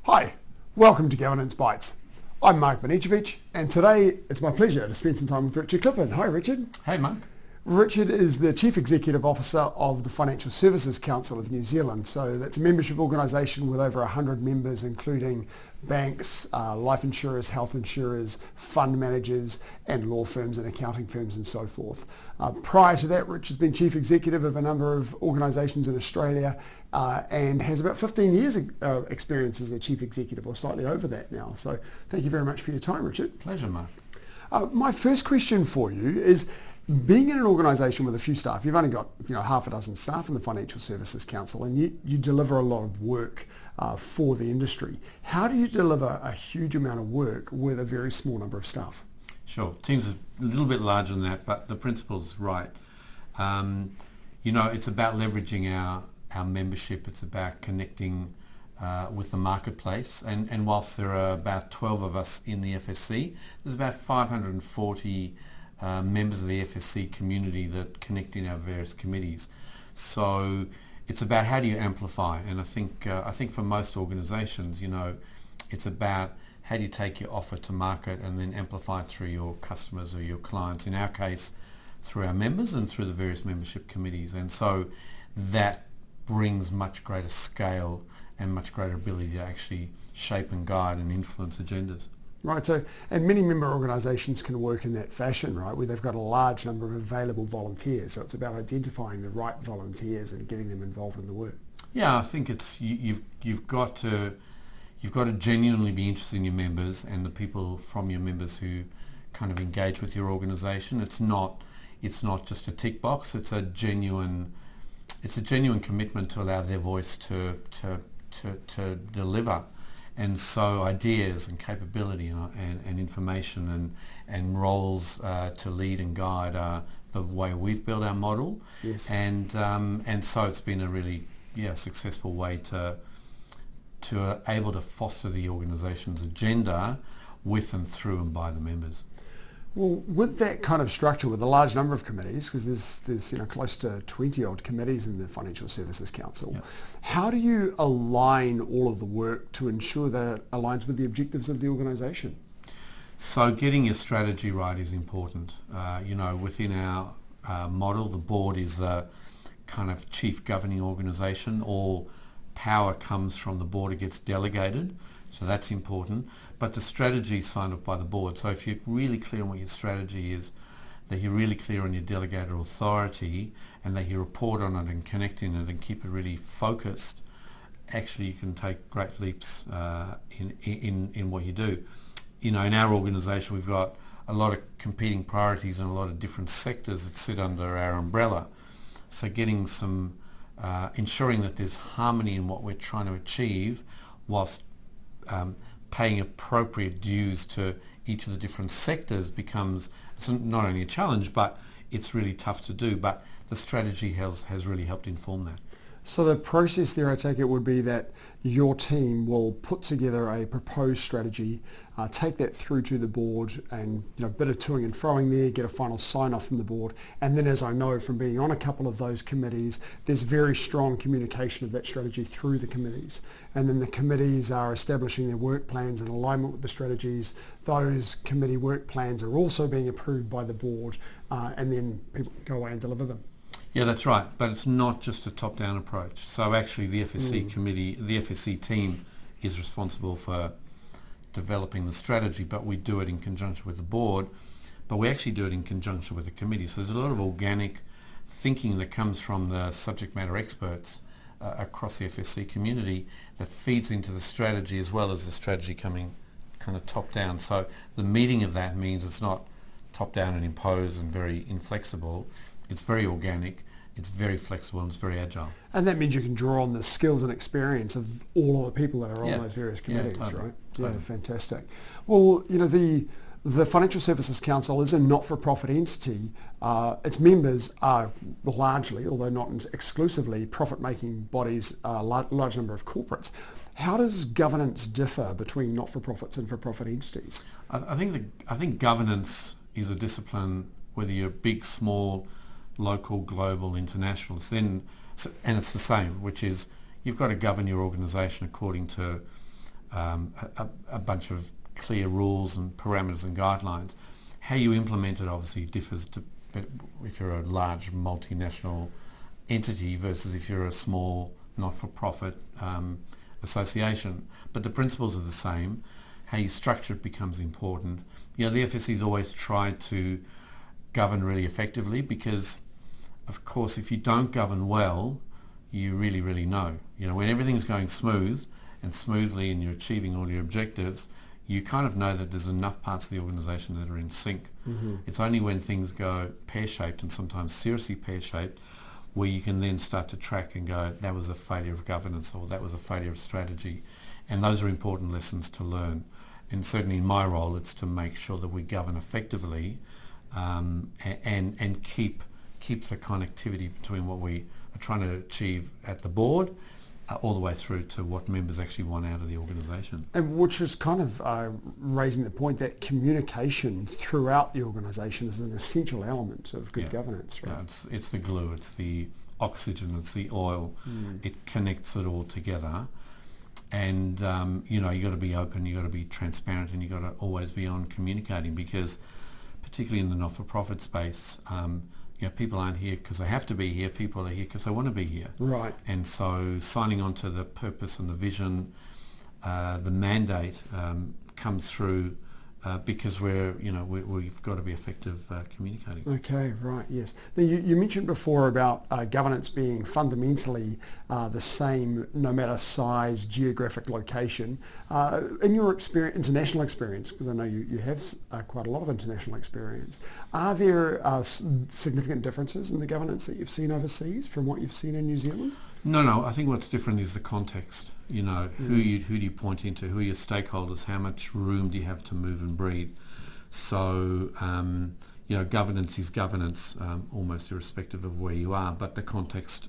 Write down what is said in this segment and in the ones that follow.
Hi, welcome to Governance Bites. I'm Mark Banicevich, and today it's my pleasure to spend some time with Richard Klipin. Hi, Richard. Hey, Mark. Richard is the Chief Executive Officer of the Financial Services Council of New Zealand. So that's a membership organisation with over 100 members, including banks, life insurers, health insurers, fund managers, and law firms and accounting firms and so forth. Prior to that, Richard's been Chief Executive of a number of organisations in Australia and has about 15 years experience as a Chief Executive, or slightly over that now. So thank you very much for your time, Richard. Pleasure, Mark. My first question for you is, being in an organisation with a few staff, you've only got half a dozen staff in the Financial Services Council, and you deliver a lot of work for the industry. How do you deliver a huge amount of work with a very small number of staff? Sure. Teams are a little bit larger than that, but the principle's right. It's about leveraging our membership. It's about connecting with the marketplace. And whilst there are about 12 of us in the FSC, there's about 540 members of the FSC community that connect in our various committees. So it's about how do you amplify, and I think for most organisations, it's about how do you take your offer to market and then amplify it through your customers or your clients. In our case, through our members and through the various membership committees, and so that brings much greater scale and much greater ability to actually shape and guide and influence agendas. Right, so, and many member organisations can work in that fashion, right, where they've got a large number of available volunteers. So it's about identifying the right volunteers and getting them involved in the work. Yeah, I think it's you've got to genuinely be interested in your members and the people from your members who kind of engage with your organisation. It's not just a tick box. It's a genuine commitment to allow their voice to deliver. And so ideas and capability and information and roles to lead and guide are the way we've built our model. Yes. And so it's been a really successful way to able to foster the organisation's agenda with and through and by the members. Well, with that kind of structure, with a large number of committees, because there's close to 20 odd committees in the Financial Services Council, Yep. How do you align all of the work to ensure that it aligns with the objectives of the organisation? So getting your strategy right is important. Within our model, the board is the kind of chief governing organisation. All power comes from the board. It gets delegated. So that's important. But the strategy is signed off by the board. So if you're really clear on what your strategy is, that you're really clear on your delegated authority, and that you report on it and connect in it and keep it really focused, actually you can take great leaps in what you do. In our organisation, we've got a lot of competing priorities and a lot of different sectors that sit under our umbrella. So getting some, ensuring that there's harmony in what we're trying to achieve, whilst paying appropriate dues to each of the different sectors becomes, it's not only a challenge, but it's really tough to do. But the strategy has really helped inform that. So the process there, I take it, would be that your team will put together a proposed strategy, take that through to the board, and a bit of toing and froing there, get a final sign-off from the board. And then, as I know from being on a couple of those committees, there's very strong communication of that strategy through the committees. And then the committees are establishing their work plans in alignment with the strategies. Those committee work plans are also being approved by the board, and then people go away and deliver them. Yeah, that's right. But it's not just a top-down approach. So actually the FSC committee, the FSC team is responsible for developing the strategy, but we do it in conjunction with the board, but we actually do it in conjunction with the committee. So there's a lot of organic thinking that comes from the subject matter experts across the FSC community that feeds into the strategy, as well as the strategy coming kind of top-down. So the meeting of that means it's not top-down and imposed and very inflexible. It's very organic, it's very flexible, and it's very agile. And that means you can draw on the skills and experience of all of the people that are on those various committees, totally. right? Totally. Yeah, fantastic. Well, the Financial Services Council is a not-for-profit entity. Its members are largely, although not exclusively, profit-making bodies, a large number of corporates. How does governance differ between not-for-profits and for-profit entities? I think governance is a discipline, whether you're big, small, local, global, international, and it's the same, which is you've got to govern your organisation according to a bunch of clear rules and parameters and guidelines. How you implement it obviously differs if you're a large multinational entity versus if you're a small not-for-profit association. But the principles are the same. How you structure it becomes important. The FSC's always tried to govern really effectively because, of course, if you don't govern well, you really, really know. When everything's going smoothly and you're achieving all your objectives, you kind of know that there's enough parts of the organisation that are in sync. Mm-hmm. It's only when things go pear-shaped and sometimes seriously pear-shaped where you can then start to track and go, that was a failure of governance or that was a failure of strategy. And those are important lessons to learn. And certainly in my role, it's to make sure that we govern effectively and keep the connectivity between what we are trying to achieve at the board all the way through to what members actually want out of the organisation. And which is kind of raising the point that communication throughout the organisation is an essential element of good governance, right? Yeah, it's the glue, it's the oxygen, it's the oil. It connects it all together. And, you got to be open, you got to be transparent, and you got to always be on communicating because particularly in the not-for-profit space, people aren't here because they have to be here. People are here because they want to be here. Right. And so signing on to the purpose and the vision, the mandate comes through because we've got to be effective communicating. Okay, right, yes. Now you mentioned before about governance being fundamentally the same no matter size, geographic location. In your international experience, because I know you have quite a lot of international experience, are there significant differences in the governance that you've seen overseas from what you've seen in New Zealand? No. I think what's different is the context. Who do you point into? Who are your stakeholders? How much room do you have to move and breathe? So, governance is governance, almost irrespective of where you are. But the context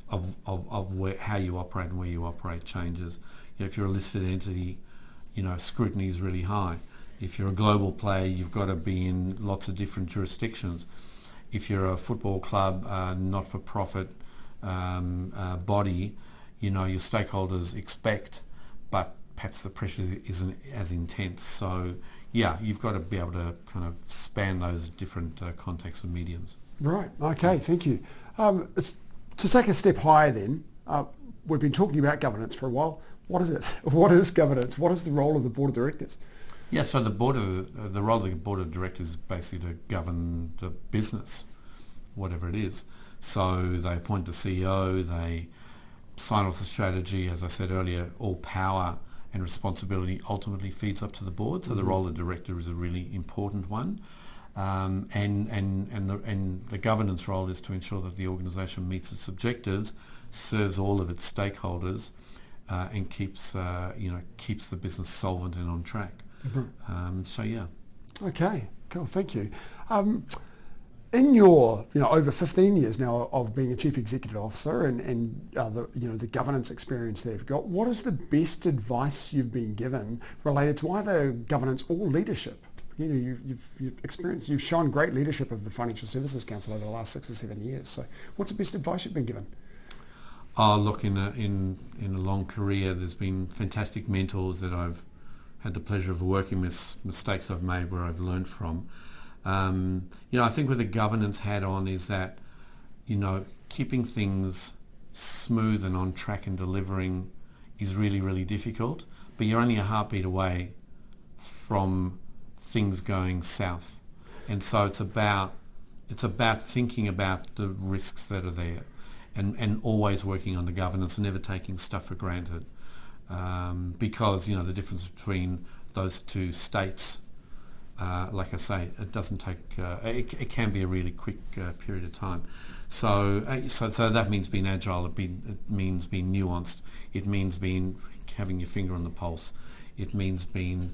of how you operate and where you operate changes. If you're a listed entity, scrutiny is really high. If you're a global player, you've got to be in lots of different jurisdictions. If you're a football club, not-for-profit body, your stakeholders expect, but perhaps the pressure isn't as intense. So, you've got to be able to kind of span those different contexts and mediums. Right. Okay. Thank you. To take a step higher, then, we've been talking about governance for a while. What is it? What is governance? What is the role of the board of directors? Yeah. So the role of the board of directors is basically to govern the business, whatever it is. So they appoint the CEO, they sign off the strategy. As I said earlier, all power and responsibility ultimately feeds up to the board. So the role of director is a really important one. And the governance role is to ensure that the organisation meets its objectives, serves all of its stakeholders, and keeps the business solvent and on track. Mm-hmm. Okay, cool. Thank you. In your over 15 years now of being a chief executive officer and the governance experience that you've got, what is the best advice you've been given related to either governance or leadership? You've shown great leadership of the Financial Services Council over the last 6 or 7 years. So, what's the best advice you've been given? Oh, look, in a long career, there's been fantastic mentors that I've had the pleasure of working with, mistakes I've made where I've learned from. I think with the governance hat on is that, keeping things smooth and on track and delivering is really, really difficult, but you're only a heartbeat away from things going south. And so it's about thinking about the risks that are there and always working on the governance and never taking stuff for granted. Because, the difference between those two states, like I say, it doesn't take. It can be a really quick period of time. So that means being agile. It means being nuanced. It means having your finger on the pulse. It means being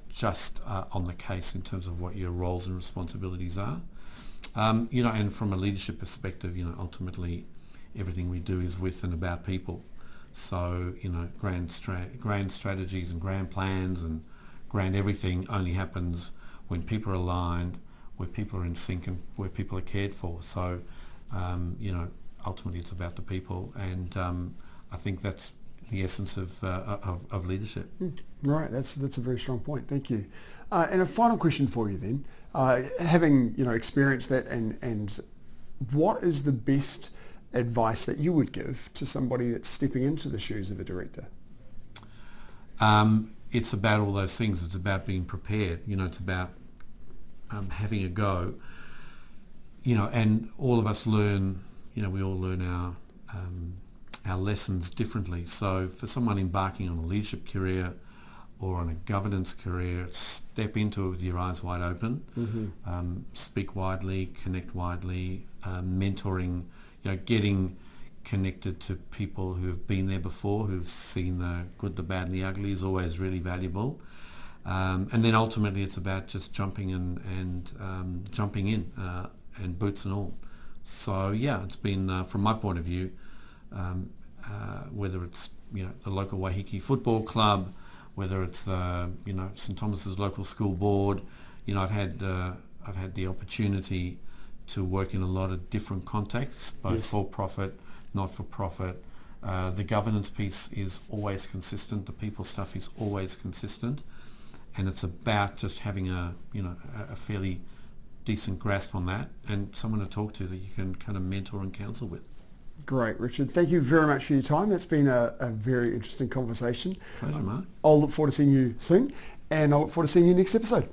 just on the case in terms of what your roles and responsibilities are. And from a leadership perspective, ultimately everything we do is with and about people. So grand strategies and grand plans and grand everything only happens when people are aligned, where people are in sync and where people are cared for. So, ultimately it's about the people, and I think that's the essence of leadership. Right, that's a very strong point. Thank you. And a final question for you then, having experienced that, and what is the best advice that you would give to somebody that's stepping into the shoes of a director? It's about all those things. It's about being prepared. It's about having a go. And all of us learn. We all learn our lessons differently. So for someone embarking on a leadership career or on a governance career, step into it with your eyes wide open. Speak widely, connect widely, mentoring. Getting connected to people who have been there before, who've seen the good, the bad and the ugly is always really valuable. And then ultimately it's about just jumping and jumping in, and boots and all. So yeah, it's been, from my point of view, whether it's the local Waiheke Football Club, whether it's St Thomas's local school board, I've had the opportunity to work in a lot of different contexts, both for profit, not for profit. The governance piece is always consistent. The people stuff is always consistent, and it's about just having a fairly decent grasp on that and someone to talk to that you can kind of mentor and counsel with. Great, Richard. Thank you very much for your time. That's been a very interesting conversation. Pleasure, Mark. I'll look forward to seeing you soon, and I'll look forward to seeing you next episode.